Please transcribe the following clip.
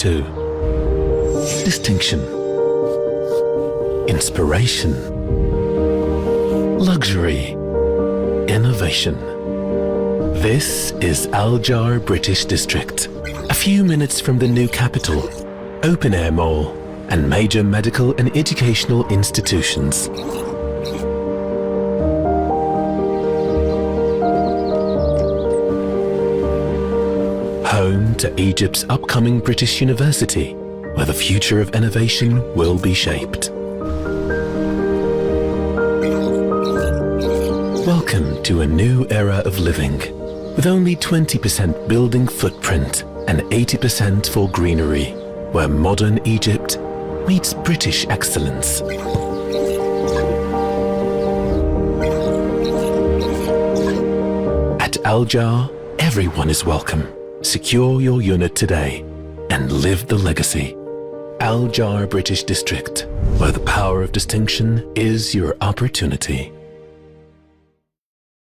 too. Distinction, inspiration, luxury, innovation. This is ALJAR British District, a few minutes from the new capital, open-air mall, and major medical and educational institutions. Home to Egypt's upcoming British University, where the future of innovation will be shaped. Welcome to a new era of living, with only 20% building footprint and 80% for greenery, where modern Egypt meets British excellence. At ALJAR, everyone is welcome. Secure your unit today and live the legacy. ALJAR British District, where the power of distinction is your opportunity.